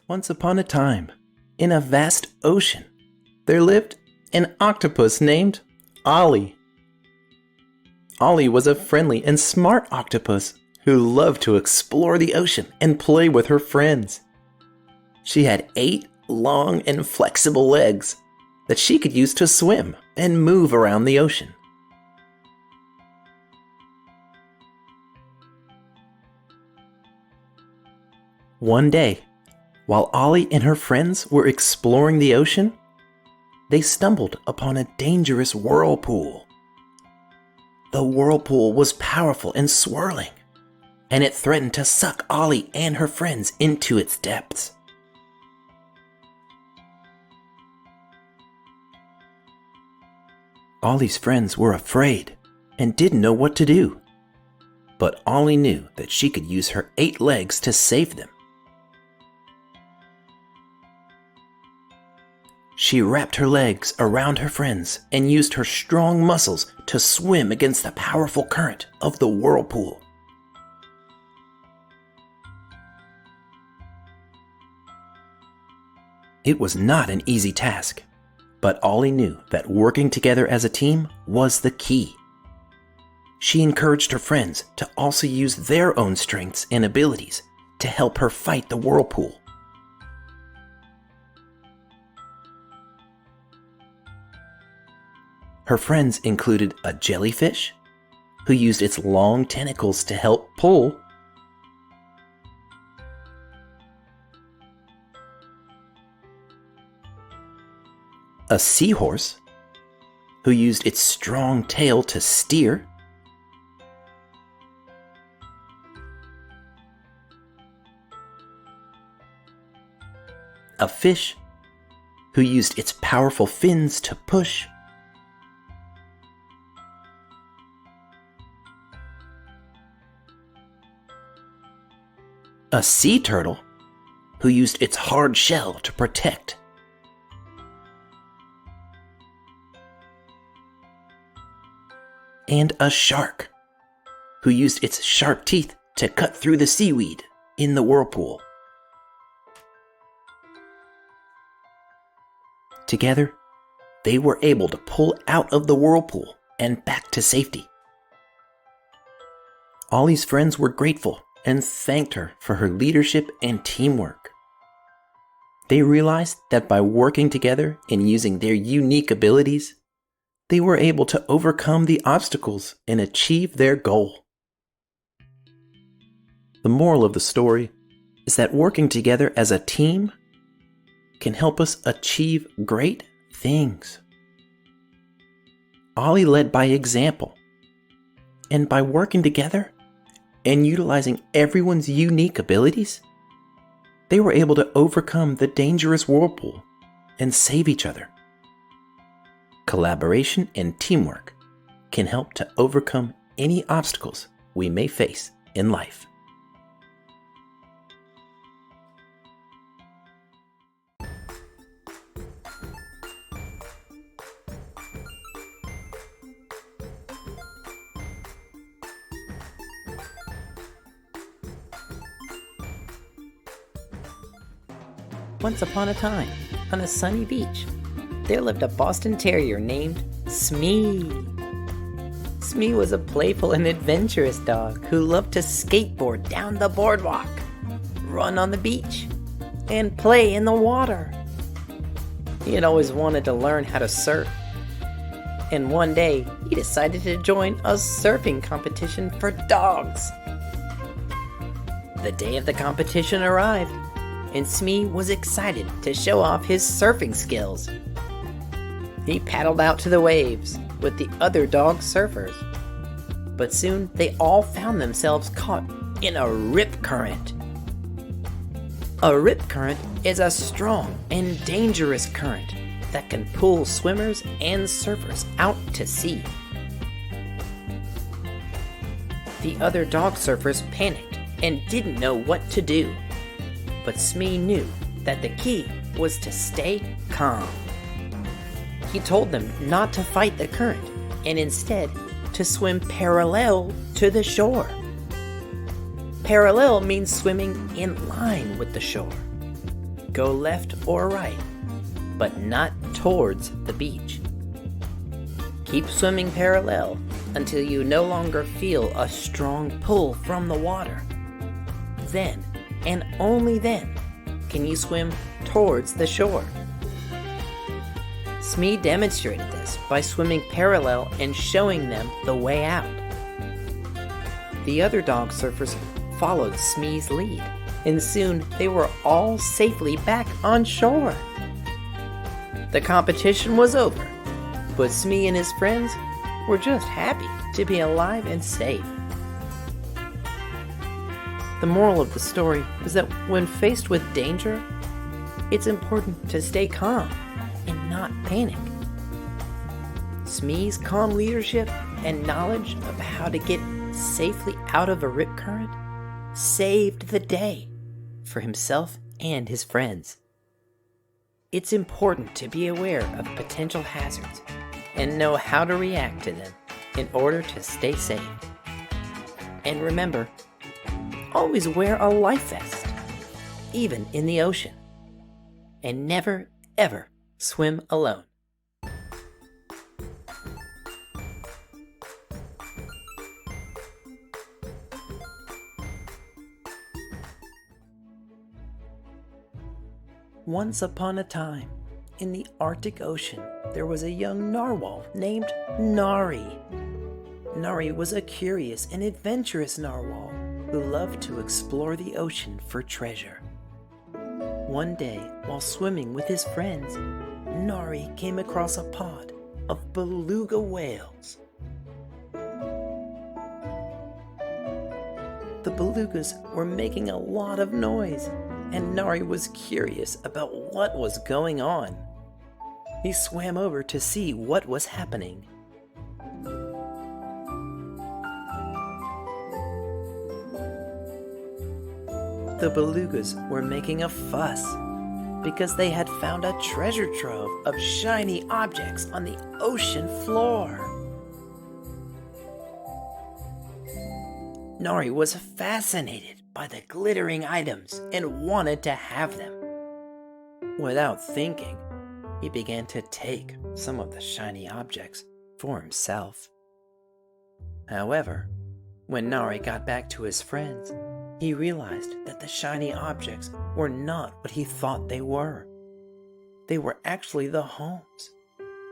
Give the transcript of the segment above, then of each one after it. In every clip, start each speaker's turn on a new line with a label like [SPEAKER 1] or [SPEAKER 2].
[SPEAKER 1] Once upon a time, in a vast ocean, there lived an octopus named Ollie. Ollie was a friendly and smart octopus who loved to explore the ocean and play with her friends. She had 8 long and flexible legs that she could use to swim and move around the ocean. One day, while Ollie and her friends were exploring the ocean, they stumbled upon a dangerous whirlpool. The whirlpool was powerful and swirling, and it threatened to suck Ollie and her friends into its depths. Ollie's friends were afraid and didn't know what to do, but Ollie knew that she could use her 8 legs to save them. She wrapped her legs around her friends and used her strong muscles to swim against the powerful current of the whirlpool. It was not an easy task, but Ollie knew that working together as a team was the key. She encouraged her friends to also use their own strengths and abilities to help her fight the whirlpool. Her friends included a jellyfish, who used its long tentacles to help pull, a seahorse, who used its strong tail to steer, a fish, who used its powerful fins to push, a sea turtle, who used its hard shell to protect, and a shark, who used its sharp teeth to cut through the seaweed in the whirlpool. Together, they were able to pull out of the whirlpool and back to safety. Ollie's friends were grateful and thanked her for her leadership and teamwork. They realized that by working together and using their unique abilities, they were able to overcome the obstacles and achieve their goal. The moral of the story is that working together as a team can help us achieve great things. Ollie led by example, and by working together and utilizing everyone's unique abilities, they were able to overcome the dangerous whirlpool and save each other. Collaboration and teamwork can help to overcome any obstacles we may face in life.
[SPEAKER 2] Once upon a time, on a sunny beach, there lived a Boston Terrier named Smee. Smee was a playful and adventurous dog who loved to skateboard down the boardwalk, run on the beach, and play in the water. He had always wanted to learn how to surf, and one day he decided to join a surfing competition for dogs. The day of the competition arrived, and Smee was excited to show off his surfing skills. He paddled out to the waves with the other dog surfers, but soon they all found themselves caught in a rip current. A rip current is a strong and dangerous current that can pull swimmers and surfers out to sea. The other dog surfers panicked and didn't know what to do. But Smee knew that the key was to stay calm. He told them not to fight the current and instead to swim parallel to the shore. Parallel means swimming in line with the shore. go left or right, but not towards the beach. Keep swimming parallel until you no longer feel a strong pull from the water. Then, and only then, can you swim towards the shore. Smee demonstrated this by swimming parallel and showing them the way out. The other dog surfers followed Smee's lead, and soon they were all safely back on shore. The competition was over, but Smee and his friends were just happy to be alive and safe. The moral of the story is that when faced with danger, it's important to stay calm and not panic. Smee's calm leadership and knowledge of how to get safely out of a rip current saved the day for himself and his friends. It's important to be aware of potential hazards and know how to react to them in order to stay safe. And remember, always wear a life vest, even in the ocean. And never, ever swim alone. Once upon a time, in the Arctic Ocean, there was a young narwhal named Nari. Nari was a curious and adventurous narwhal who loved to explore the ocean for treasure. One day, while swimming with his friends, Nari came across a pod of beluga whales. The belugas were making a lot of noise, and Nari was curious about what was going on. He swam over to see what was happening. The belugas were making a fuss because they had found a treasure trove of shiny objects on the ocean floor. Nari was fascinated by the glittering items and wanted to have them. Without thinking, he began to take some of the shiny objects for himself. However, when Nari got back to his friends, he realized that the shiny objects were not what he thought they were. They were actually the homes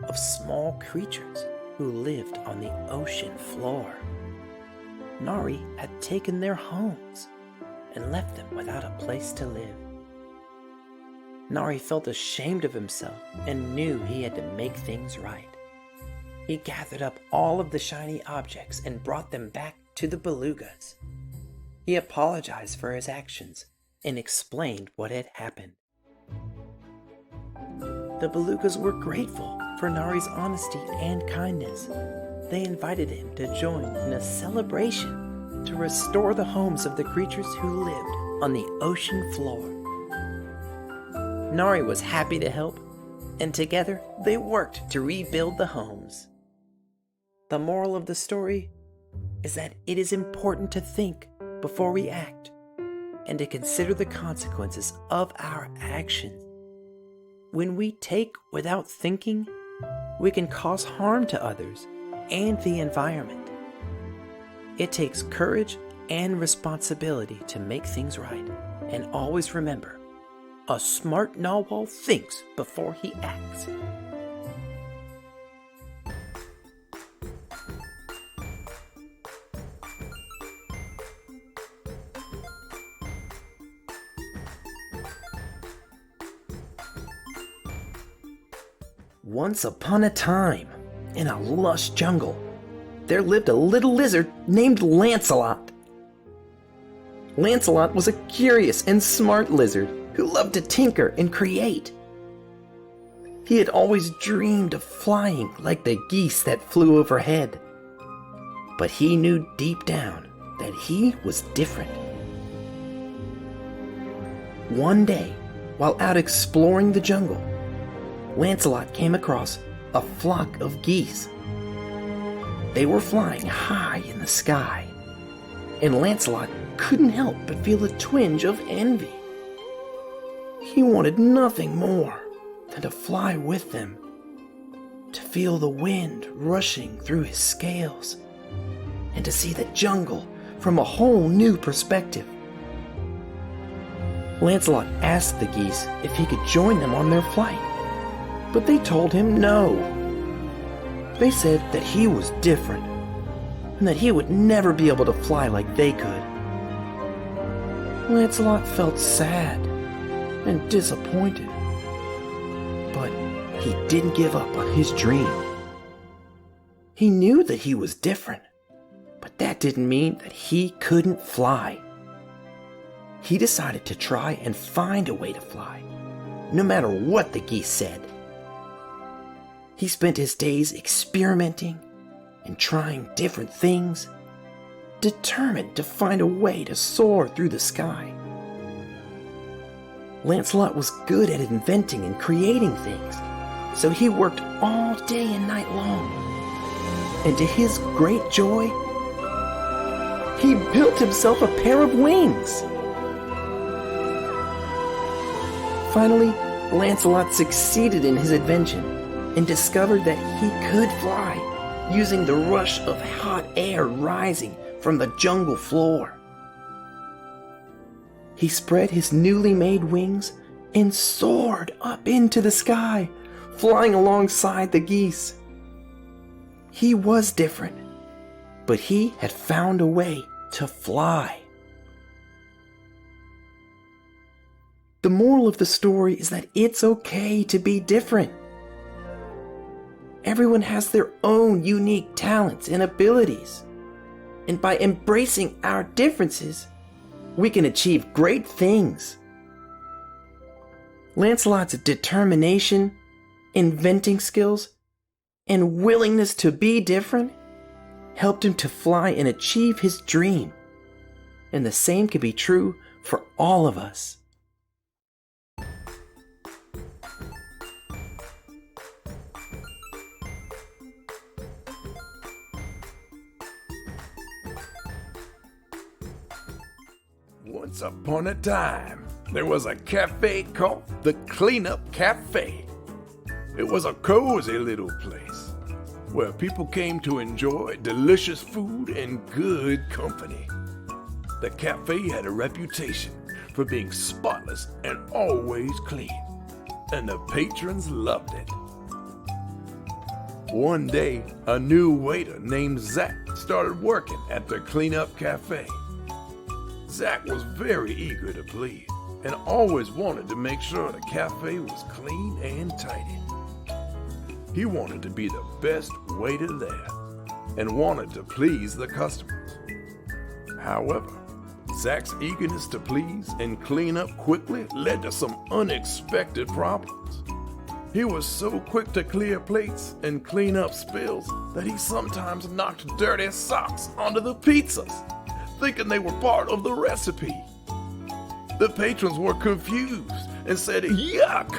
[SPEAKER 2] of small creatures who lived on the ocean floor. Nari had taken their homes and left them without a place to live. Nari felt ashamed of himself and knew he had to make things right. He gathered up all of the shiny objects and brought them back to the belugas. He apologized for his actions and explained what had happened. The belugas were grateful for Nari's honesty and kindness. They invited him to join in a celebration to restore the homes of the creatures who lived on the ocean floor. Nari was happy to help, and together they worked to rebuild the homes. The moral of the story is that it is important to think before we act and to consider the consequences of our actions. When we take without thinking, we can cause harm to others and the environment. It takes courage and responsibility to make things right. And always remember, a smart narwhal thinks before he acts. Once upon a time, in a lush jungle, there lived a little lizard named Lancelot. Lancelot was a curious and smart lizard who loved to tinker and create. He had always dreamed of flying like the geese that flew overhead. But he knew deep down that he was different. One day, while out exploring the jungle, Lancelot came across a flock of geese. They were flying high in the sky, and Lancelot couldn't help but feel a twinge of envy. He
[SPEAKER 1] He wanted nothing more than to fly with them, to feel the wind rushing through his scales, and to see the jungle from a whole new perspective. Lancelot asked the geese if he could join them on their flight, but they told him no. They said that he was different, and that he would never be able to fly like they could. Lancelot felt sad and disappointed, but he didn't give up on his dream. He knew that he was different, but that didn't mean that he couldn't fly. He decided to try and find a way to fly, no matter what the geese said. He spent his days experimenting and trying different things, determined to find a way to soar through the sky. Lancelot was good at inventing and creating things, so he worked all day and night long. And to his great joy, he built himself a pair of wings. Finally, Lancelot succeeded in his invention and discovered that he could fly using the rush of hot air rising from the jungle floor. He spread his newly made wings and soared up into the sky, flying alongside the geese. He was different, but he had found a way to fly. The moral of the story is that it's okay to be different. Everyone has their own unique talents and abilities, and by embracing our differences, we can achieve great things. Lancelot's determination, inventing skills, and willingness to be different helped him to fly and achieve his dream. And the same can be true for all of us.
[SPEAKER 3] Once upon a time, there was a cafe called the Cleanup Cafe. It was a cozy little place where people came to enjoy delicious food and good company. The cafe had a reputation for being spotless and always clean, and the patrons loved it. One day, a new waiter named Zach started working at the Cleanup Cafe. Zach was very eager to please and always wanted to make sure the cafe was clean and tidy. He wanted to be the best waiter there and wanted to please the customers. However, Zach's eagerness to please and clean up quickly led to some unexpected problems. He was so quick to clear plates and clean up spills that he sometimes knocked dirty socks onto the pizzas, thinking they were part of the recipe. The patrons were confused and said yuck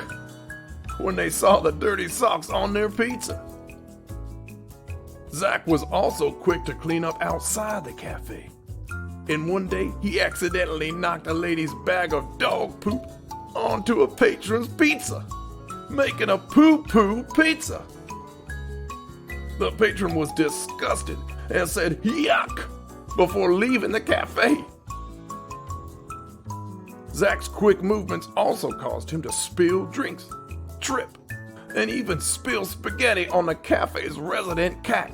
[SPEAKER 3] when they saw the dirty socks on their pizza. Zach was also quick to clean up outside the cafe. And one day he accidentally knocked a lady's bag of dog poop onto a patron's pizza, making a poo-poo pizza. The patron was disgusted and said yuck before leaving the cafe. Zach's quick movements also caused him to spill drinks, trip, and even spill spaghetti on the cafe's resident cat.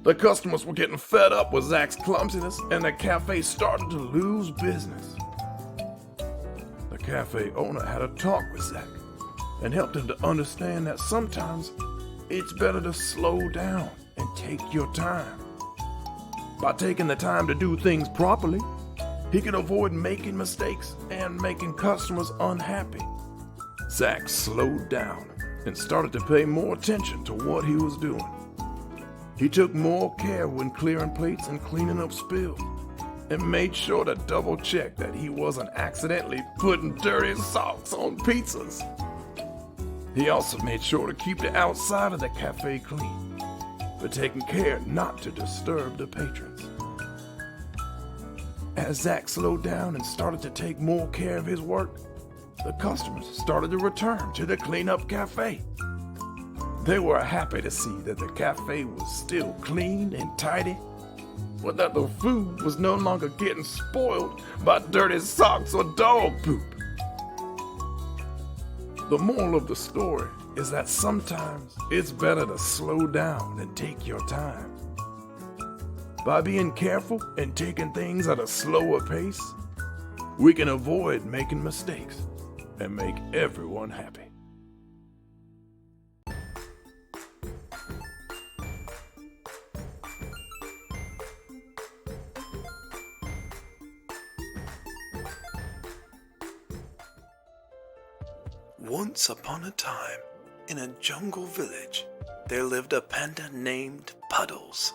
[SPEAKER 3] The customers were getting fed up with Zach's clumsiness, and the cafe started to lose business. The cafe owner had a talk with Zach and helped him to understand that sometimes it's better to slow down and take your time. By taking the time to do things properly, he could avoid making mistakes and making customers unhappy. Zach slowed down and started to pay more attention to what he was doing. He took more care when clearing plates and cleaning up spills, and made sure to double check that he wasn't accidentally putting dirty socks on pizzas. He also made sure to keep the outside of the cafe clean, but taking care not to disturb the patrons. As Zach slowed down and started to take more care of his work, the customers started to return to the clean-up cafe. They were happy to see that the cafe was still clean and tidy, but that the food was no longer getting spoiled by dirty socks or dog poop. The moral of the story is that sometimes it's better to slow down and take your time. By being careful and taking things at a slower pace, we can avoid making mistakes and make everyone happy.
[SPEAKER 1] Once upon a time, in a jungle village, there lived a panda named Puddles.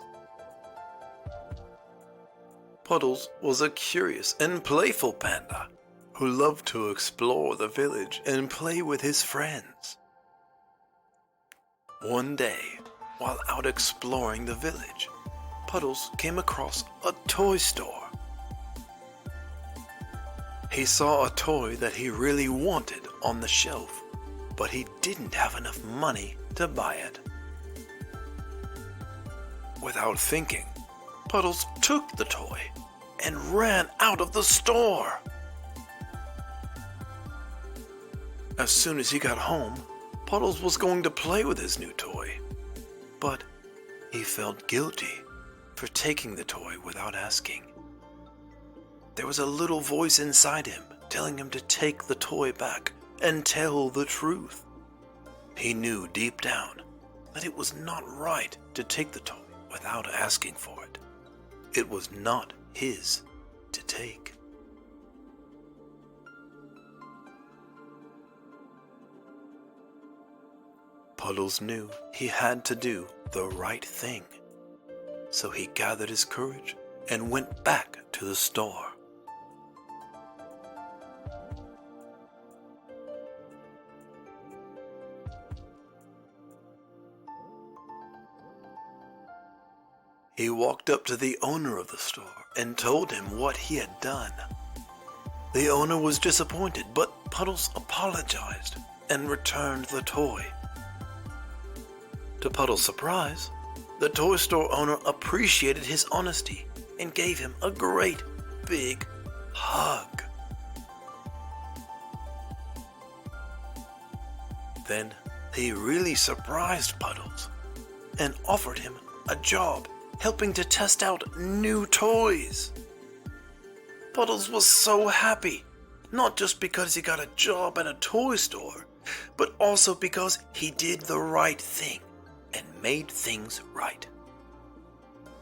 [SPEAKER 1] Puddles was a curious and playful panda who loved to explore the village and play with his friends. One day, while out exploring the village, Puddles came across a toy store. He saw a toy that he really wanted on the shelf, but he didn't have enough money to buy it. Without thinking, Puddles took the toy and ran out of the store. As soon as he got home, Puddles was going to play with his new toy, but he felt guilty for taking the toy without asking. There was a little voice inside him telling him to take the toy back and tell the truth. He knew deep down that it was not right to take the toy without asking for it. It was not his to take. Puddles knew he had to do the right thing, so he gathered his courage and went back to the store. He walked up to the owner of the store and told him what he had done. The owner was disappointed, but Puddles apologized and returned the toy. To Puddles' surprise, the toy store owner appreciated his honesty and gave him a great big hug. Then he really surprised Puddles and offered him a job helping to test out new toys. Puddles was so happy, not just because he got a job at a toy store, but also because he did the right thing and made things right.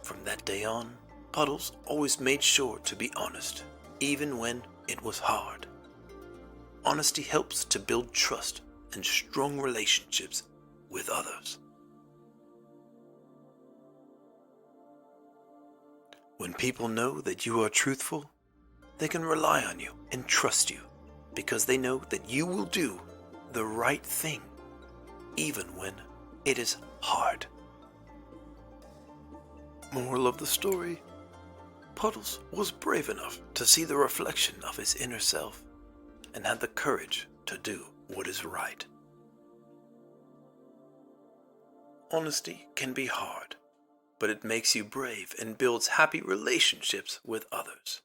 [SPEAKER 1] From that day on, Puddles always made sure to be honest, even when it was hard. Honesty helps to build trust and strong relationships with others. When people know that you are truthful, they can rely on you and trust you because they know that you will do the right thing, even when it is hard. Moral of the story: Puddles was brave enough to see the reflection of his inner self and had the courage to do what is right. Honesty can be hard, but it makes you brave and builds happy relationships with others.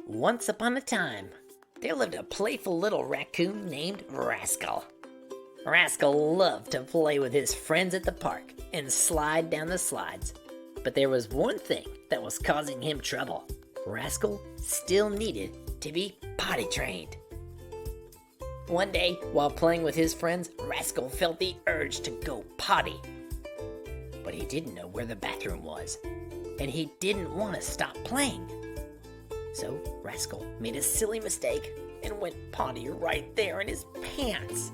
[SPEAKER 2] Once upon a time, there lived a playful little raccoon named Rascal. Rascal loved to play with his friends at the park and slide down the slides. But there was one thing that was causing him trouble. Rascal still needed to be potty trained. One day, while playing with his friends, Rascal felt the urge to go potty. But he didn't know where the bathroom was, and he didn't want to stop playing. So Rascal made a silly mistake and went potty right there in his pants.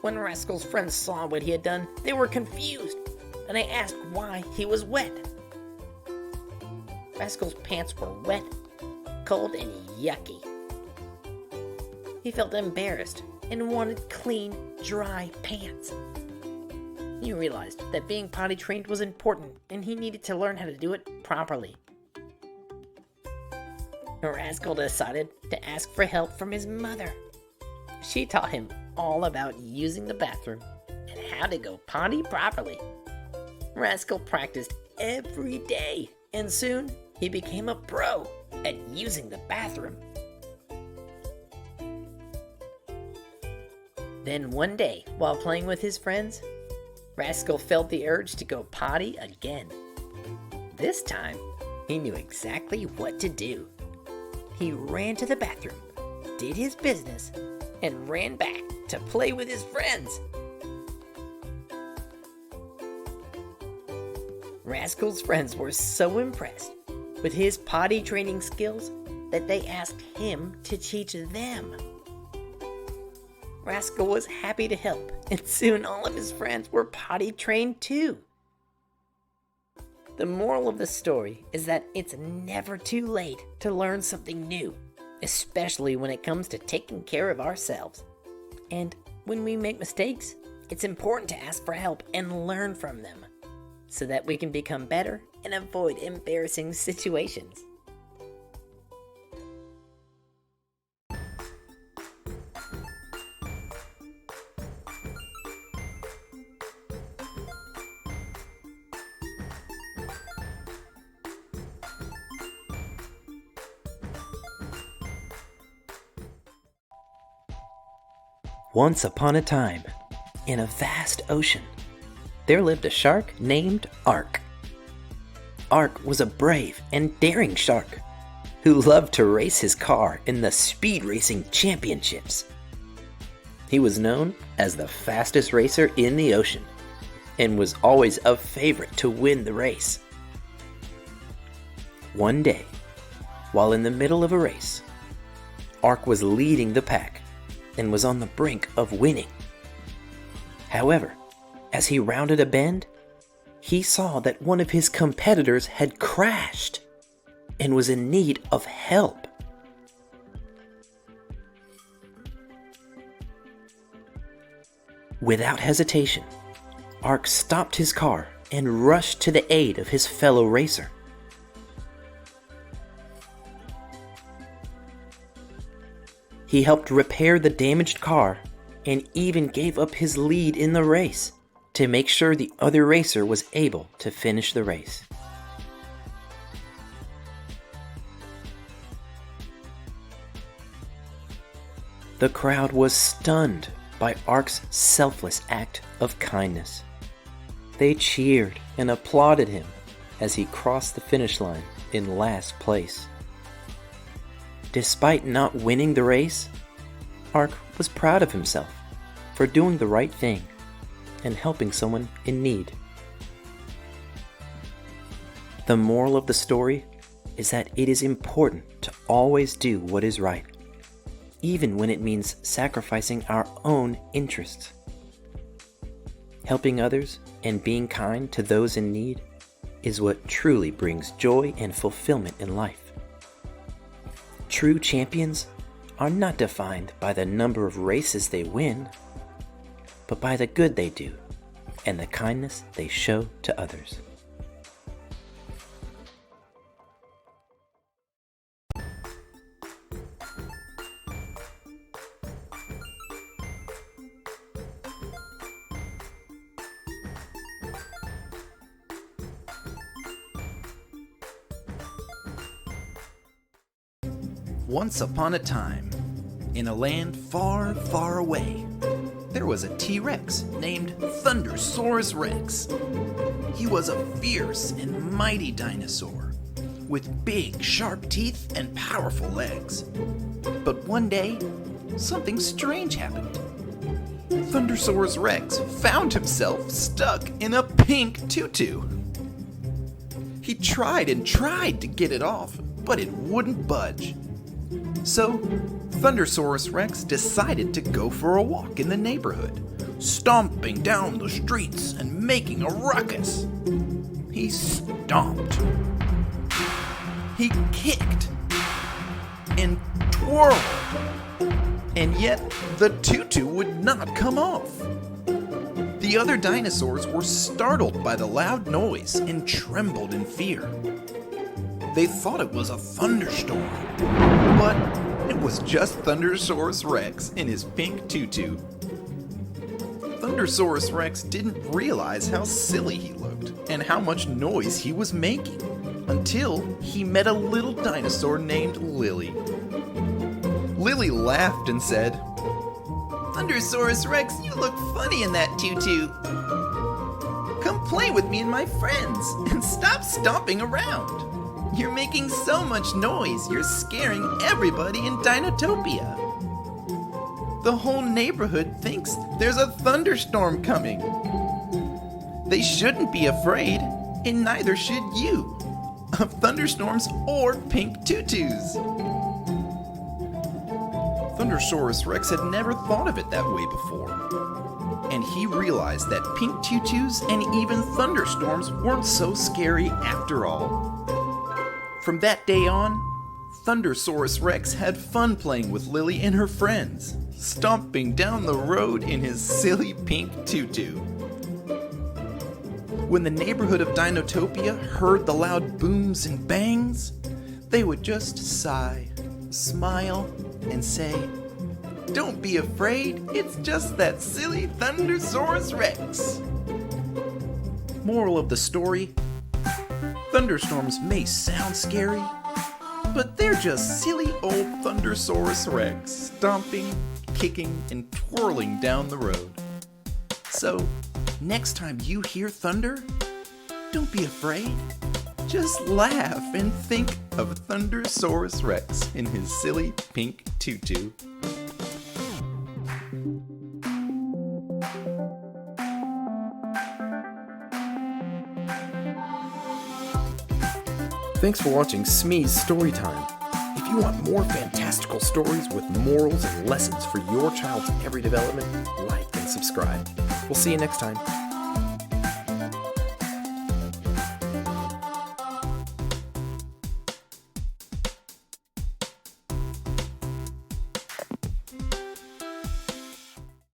[SPEAKER 2] When Rascal's friends saw what he had done, they were confused, and they asked why he was wet. Rascal's pants were wet, cold and yucky. He felt embarrassed and wanted clean, dry pants. He realized that being potty trained was important and he needed to learn how to do it properly. Rascal decided to ask for help from his mother. She taught him all about using the bathroom and how to go potty properly. Rascal practiced every day, and soon he became a pro at using the bathroom. Then one day, while playing with his friends, Rascal felt the urge to go potty again. This time, he knew exactly what to do. He ran to the bathroom, did his business, and ran back to play with his friends. Rascal's friends were so impressed with his potty training skills that they asked him to teach them. Rascal was happy to help, and soon all of his friends were potty trained too. The moral of the story is that it's never too late to learn something new, especially when it comes to taking care of ourselves. And when we make mistakes, it's important to ask for help and learn from them, so that we can become better and avoid embarrassing situations.
[SPEAKER 1] Once upon a time, in a vast ocean, there lived a shark named Ark. Ark was a brave and daring shark who loved to race his car in the speed racing championships. He was known as the fastest racer in the ocean and was always a favorite to win the race. One day, while in the middle of a race, Ark was leading the pack and was on the brink of winning. However, as he rounded a bend, he saw that one of his competitors had crashed and was in need of help. Without hesitation, Ark stopped his car and rushed to the aid of his fellow racer. He helped repair the damaged car and even gave up his lead in the race to make sure the other racer was able to finish the race. The crowd was stunned by Ark's selfless act of kindness. They cheered and applauded him as he crossed the finish line in last place. Despite not winning the race, Ark was proud of himself for doing the right thing and helping someone in need. The moral of the story is that it is important to always do what is right, even when it means sacrificing our own interests. Helping others and being kind to those in need is what truly brings joy and fulfillment in life. True champions are not defined by the number of races they win, but by the good they do and the kindness they show to others.
[SPEAKER 4] Once upon a time, in a land far, far away, there was a T-Rex named Thunder-saurus Rex. He was a fierce and mighty dinosaur with big, sharp teeth and powerful legs. But one day, something strange happened. Thunder-saurus Rex found himself stuck in a pink tutu. He tried and tried to get it off, but it wouldn't budge. So, Thunder-saurus Rex decided to go for a walk in the neighborhood, stomping down the streets and making a ruckus. He stomped. He kicked. and twirled. And yet, the tutu would not come off. The other dinosaurs were startled by the loud noise and trembled in fear. They thought it was a thunderstorm, but it was just Thunder-saurus Rex in his pink tutu. Thunder-saurus Rex didn't realize how silly he looked and how much noise he was making until he met a little dinosaur named Lily. Lily laughed and said, "Thunder-saurus Rex, you look funny in that tutu. Come play with me and my friends and stop stomping around. You're making so much noise, you're scaring everybody in Dinotopia. The whole neighborhood thinks there's a thunderstorm coming. They shouldn't be afraid, and neither should you, of thunderstorms or pink tutus." Thunder-saurus Rex had never thought of it that way before, and he realized that pink tutus and even thunderstorms weren't so scary after all. From that day on, Thunder-saurus Rex had fun playing with Lily and her friends, stomping down the road in his silly pink tutu. When the neighborhood of Dinotopia heard the loud booms and bangs, they would just sigh, smile, and say, "Don't be afraid, it's just that silly Thunder-saurus Rex." Moral of the story: thunderstorms may sound scary, but they're just silly old Thunder-saurus Rex stomping, kicking, and twirling down the road. So, next time you hear thunder, don't be afraid. Just laugh and think of Thunder-saurus Rex in his silly pink tutu.
[SPEAKER 1] Thanks for watching Smee's Storytime. If you want more fantastical stories with morals and lessons for your child's every development, like and subscribe. We'll see you next time.